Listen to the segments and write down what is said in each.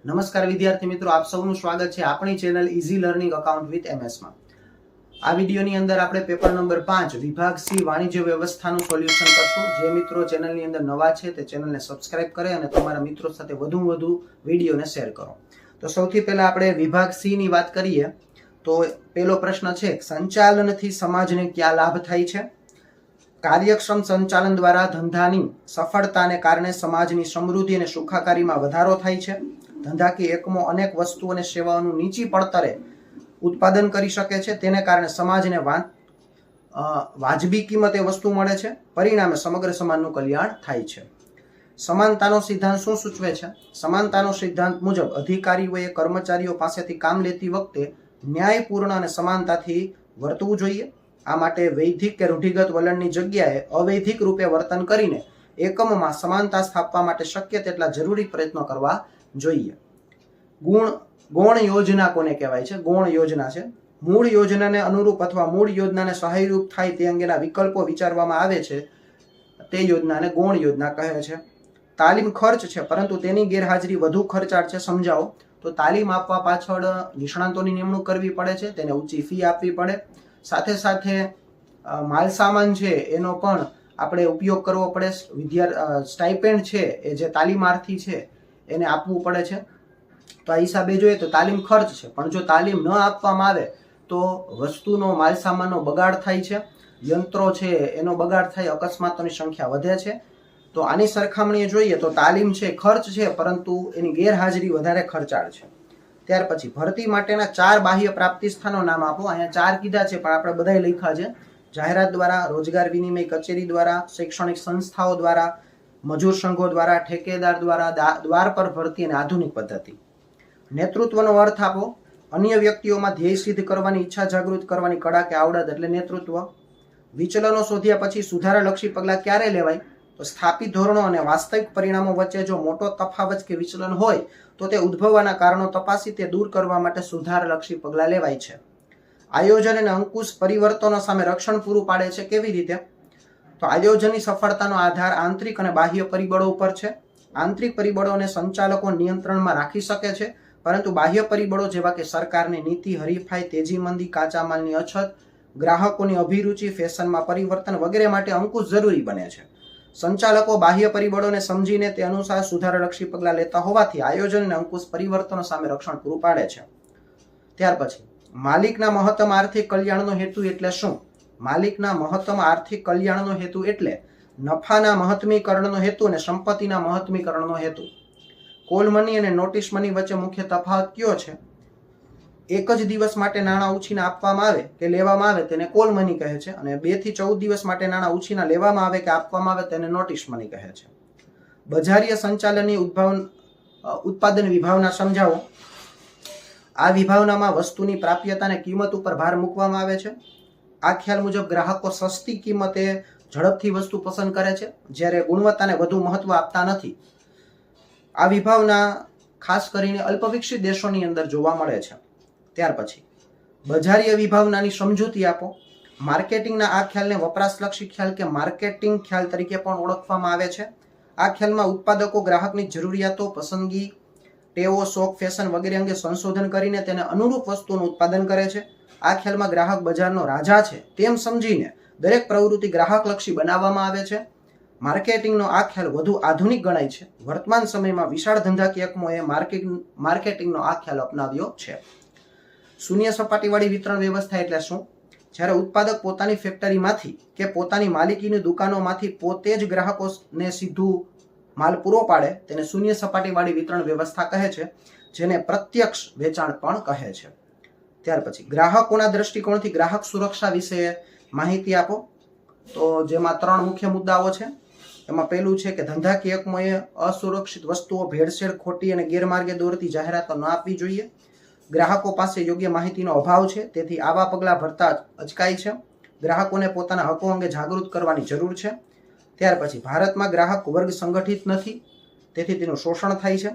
નમસ્કાર વિદ્યાર્થી મિત્રો, આપ સૌનું સ્વાગત છે આપણી channel easy learning account with MS માં। આ વિડીયોની અંદર આપણે પેપર નંબર 5 વિભાગ સી વાણિજ્ય વ્યવસ્થાનું સોલ્યુશન કરશું। જે મિત્રો ચેનલની અંદર નવા છે તે ચેનલને સબસ્ક્રાઇબ કરે અને તમારા મિત્રો સાથે વધુ વિડીયોને શેર કરો। તો સૌથી પહેલા આપણે વિભાગ સી ની વાત કરીએ તો પહેલો પ્રશ્ન છે, સંચાલનથી સમાજને કયા લાભ થાય છે? કાર્યક્ષમ સંચાલન દ્વારા ધંધાની સફળતાને કારણે સમાજની સમૃદ્ધિ અને સુખાકારીમાં વધારો થાય છે। ધંધાકીય એકમો અનેક વસ્તુઓ અને સેવાઓનું નીચી પડતરે ઉત્પાદન કરી શકે છે, તેને કારણે સમાજને વાજબી કિંમતે વસ્તુ મળે છે, પરિણામે સમગ્ર સમાજનું કલ્યાણ થાય છે। સમાનતાનો સિદ્ધાંત શું સૂચવે છે? સમાનતાનો સિદ્ધાંત મુજબ અધિકારીઓએ કર્મચારીઓ પાસેથી કામ લેતી વખતે ન્યાયપૂર્ણ અને સમાનતાથી વર્તવું જોઈએ। આ માટે વૈધિક કે રૂઢિગત વલણની જગ્યાએ અવૈધિક રૂપે વર્તન કરીને એકમમાં સમાનતા સ્થાપવા માટે શક્ય તેટલા જરૂરી પ્રયત્નો કરવા જોઈએ। ગૌણ યોજના કોને કહેવાય છે? ગૌણ યોજના છે મૂળ યોજનાને અનુરૂપ અથવા મૂળ યોજનાને સહાયરૂપ થાય તે અંગેના વિકલ્પો વિચારવામાં આવે છે, તે યોજનાને ગૌણ યોજના કહે છે। તાલીમ ખર્ચ છે પરંતુ તેની ગેરહાજરી વધુ ખર્ચાળ છે, સમજાવો। તો તાલીમ આપવા પાછળ નિષ્ણાતોની નિમણૂક કરવી પડે છે, તેને ઊંચી ફી આપવી પડે, સાથે સાથે માલ સામાન છે એનો પણ આપણે ઉપયોગ કરવો પડે, સ્ટાઇપેન્ડ છે એ જે તાલીમાર્થી છે એને આપવું પડે છે। તો આ હિસાબે જોઈએ તો તાલીમ ખર્ચ છે, પણ જો તાલીમ ન આપવામાં આવે તો વસ્તુનો માલ સામાનનો બગાડ થાય છે, યંત્રો છે એનો બગાડ થાય, અકસ્માતોની સંખ્યા વધે છે। તો આની સરખામણીએ જોઈએ તો તાલીમ છે ખર્ચ છે પરંતુ એની ગેરહાજરી વધારે ખર્ચાળ છે। ત્યાર પછી ભરતી માટેના 4 બાહ્ય પ્રાપ્તિ સ્થાનો નામ આપો। અહીંયા 4 કીધા છે પણ આપણે બધાય લખ્યા છે। જાહેરાત દ્વારા, રોજગાર વિનિમય કચેરી દ્વારા, શૈક્ષણિક સંસ્થાઓ દ્વારા, મજૂર સંઘો દ્વારા, ઠેકેદાર દ્વારા, દ્વાર પર ભરતી અને આધુનિક પદ્ધતિ। નેતૃત્વનો અર્થ આપો। અન્ય વ્યક્તિઓમાં ધ્યેય સિદ્ધ કરવાની ઈચ્છા જાગૃત કરવાની કળા કે આવડત એટલે નેતૃત્વ। વિચલનો શોધ્યા પછી સુધારાલક્ષી પગલાં ક્યારે લેવાય? તો સ્થાપિત ધોરણો અને વાસ્તવિક પરિણામો વચ્ચે જો મોટો તફાવત કે વિચલન હોય તો તે ઉદ્ભવવાના કારણો તપાસી તે દૂર કરવા માટે સુધારાલક્ષી પગલાં લેવાય છે। આયોજન અને અંકુશ પરિવર્તનો સામે રક્ષણ પૂરું પાડે છે, કેવી રીતે? તો આયોજનની સફળતાનો આધાર આંતરિક અને બાહ્ય પરિબળો ઉપર છે। આંતરિક પરિબળોને સંચાલકો નિયંત્રણમાં રાખી શકે છે, પરંતુ બાહ્ય પરિબળો જેવા કે સરકારની નીતિ, હરીફાઈ, તેજી મંદી, કાચા માલની અછત, ગ્રાહકોની અભિરુચિ, ફેશનમાં પરિવર્તન વગેરે માટે અંકુશ જરૂરી બને છે। સંચાલકો બાહ્ય પરિબળોને સમજીને તે અનુસાર સુધારાલક્ષી પગલાં લેતા હોવાથી આયોજન અને અંકુશ પરિવર્તનો સામે રક્ષણ પૂરું પાડે છે। ત્યાર પછી માલિકના મહત્તમ આર્થિક કલ્યાણનો હેતુ એટલે શું? માલિકના મહત્તમ આર્થિક કલ્યાણનો હેતુ એટલે નફાના મહત્મીકરણનો હેતુ અને સંપત્તિના મહત્મીકરણનો હેતુ। કોલ મની અને નોટિસ મની વચ્ચે મુખ્ય તફાવત કયો છે? એક જ દિવસ માટે નાણાં ઉછીના આપવામાં આવે કે લેવામાં આવે તેને કોલ મની કહે છે, અને 2 થી 14 દિવસ માટે નાણાં ઉછીના લેવામાં આવે કે આપવામાં આવે તેને નોટિસ મની કહે છે। બજારીય સંચાલનની ઉત્પાદન વિભાવના સમજાવો। આ વિભાવનામાં વસ્તુની પ્રાપ્યતા અને કિંમત ઉપર ભાર મૂકવામાં આવે છે। આ ખ્યાલ મુજબ ગ્રાહકો સસ્તી કિંમતે ઝડપથી વસ્તુ પસંદ કરે છે, જ્યારે ગુણવત્તાને વધુ મહત્વ આપતા નથી। આ વિભાવના ખાસ કરીને અલ્પવિકસિત દેશોની અંદર જોવા મળે છે। ત્યાર પછી બજારીય વિભાવનાની સમજૂતી આપો। માર્કેટિંગના આ ખ્યાલને વપરાશલક્ષી ખ્યાલ કે માર્કેટિંગ ખ્યાલ તરીકે પણ ઓળખવામાં આવે છે। આ ખ્યાલમાં ઉત્પાદકો ગ્રાહકની જરૂરિયાતો, પસંદગી, ટેવો, શોખ, ફેશન વગેરે અંગે સંશોધન કરીને તેને અનુરૂપ વસ્તુનું ઉત્પાદન કરે છે। આ ખ્યાલમાં ગ્રાહક બજારનો રાજા છે તેમ સમજીને દરેક પ્રવૃત્તિ ગ્રાહકલક્ષી બનાવવામાં આવે છે। માર્કેટિંગનો આ ખ્યાલ વધુ આધુનિક ગણાય છે। વર્તમાન સમયમાં વિશાળ ધંધાકીય એકમોએ માર્કેટિંગનો આ ખ્યાલ અપનાવ્યો છે। શૂન્ય સપાટીવાળી વિતરણ વ્યવસ્થા એટલે શું? જ્યારે ઉત્પાદક પોતાની ફેક્ટરીમાંથી કે પોતાની માલિકીની દુકાનોમાંથી પોતે જ ગ્રાહકોને સીધું માલ પૂરો પાડે તેને શૂન્ય સપાટીવાળી વિતરણ વ્યવસ્થા કહે છે, જેને પ્રત્યક્ષ વેચાણ પણ કહે છે। ત્યાર પછી ગ્રાહકોના દ્રષ્ટિકોણથી ગ્રાહક સુરક્ષા વિશે માહિતી આપો। તો જેમાં 3 મુખ્ય મુદ્દાઓ છે। એમાં પહેલું છે કે ધંધાકીય એકમોએ અસુરક્ષિત વસ્તુઓ, ભેળસેળ, ખોટી અને ગેરમાર્ગે દોરતી જાહેરાતો ન આપવી જોઈએ। ગ્રાહકો પાસે યોગ્ય માહિતીનો અભાવ છે, તેથી આવા પગલાં ભરતા અચકાય છે। ગ્રાહકોને પોતાના હકો અંગે જાગૃત કરવાની જરૂર છે। ત્યાર પછી ભારતમાં ગ્રાહક વર્ગ સંગઠિત નથી, તેથી તેનું શોષણ થાય છે।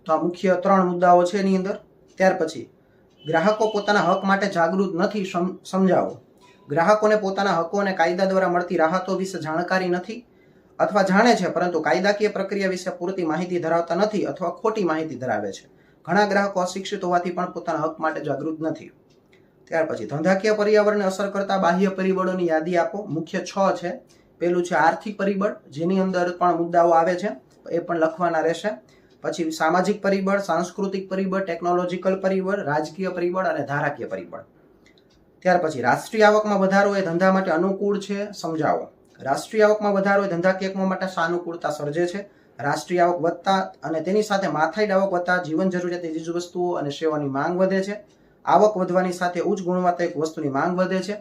તો આ મુખ્ય 3 મુદ્દાઓ છે એની અંદર। ત્યાર પછી ગ્રાહકો પોતાના હક માટે જાગૃત નથી, સમજાવો। ગ્રાહકોને પોતાના હકો અને કાયદા દ્વારા મળતી રાહતો વિશે જાણકારી નથી। અથવા જાણે છે પરંતુ કાયદાકીય પ્રક્રિયા વિશે પૂરતી માહિતી ધરાવતા નથી અથવા ખોટી માહિતી ધરાવે છે. ઘણા ગ્રાહકો અશિક્ષિત હોવાથી પણ પોતાના હક માટે જાગૃત નથી. ત્યાર પછી ધંધાકીય પર્યાવરણને અસર કરતા બાહ્ય પરિબળોની યાદી આપો. મુખ્ય 6 છે. પેલું છે આર્થિક પરિબળ, જેની અંદર પણ મુદ્દાઓ આવે છે, એ પણ લખવાના રહેશે. પછી સામાજિક પરિબળ, સાંસ્કૃતિક પરિબળ, ટેકનોલોજીકલ પરિબળ, રાજકીય પરિબળ અને ધારાકીય પરિબળ. ત્યાર પછી રાષ્ટ્રીય આવકમાં વધારો એ ધંધા માટે અનુકૂળ છે, સમજાવો. રાષ્ટ્રીય આવકમાં વધારો એ ધંધાકીય એકમો માટે સાનુકૂળતા સર્જે છે. રાષ્ટ્રીય આવક વધતા અને તેની સાથે માથાદીઠ આવક વધતા જીવન જરૂરિયાતની ચીજવસ્તુઓ અને સેવાની માંગ વધે છે. આવક વધવાની સાથે ઉચ્ચ ગુણવત્તાયુક્ત વસ્તુની માંગ વધે છે,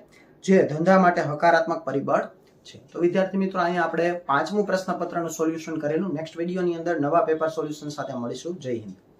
જે ધંધા માટે હકારાત્મક પરિબળ છે. તો વિદ્યાર્થી મિત્રો, અહીંયા આપણે 5મું પ્રશ્નપત્રનું સોલ્યુશન કરેલું. નેક્સ્ટ વિડીયોની અંદર નવા પેપર સોલ્યુશન સાથે મળીશું. જય હિન્દ.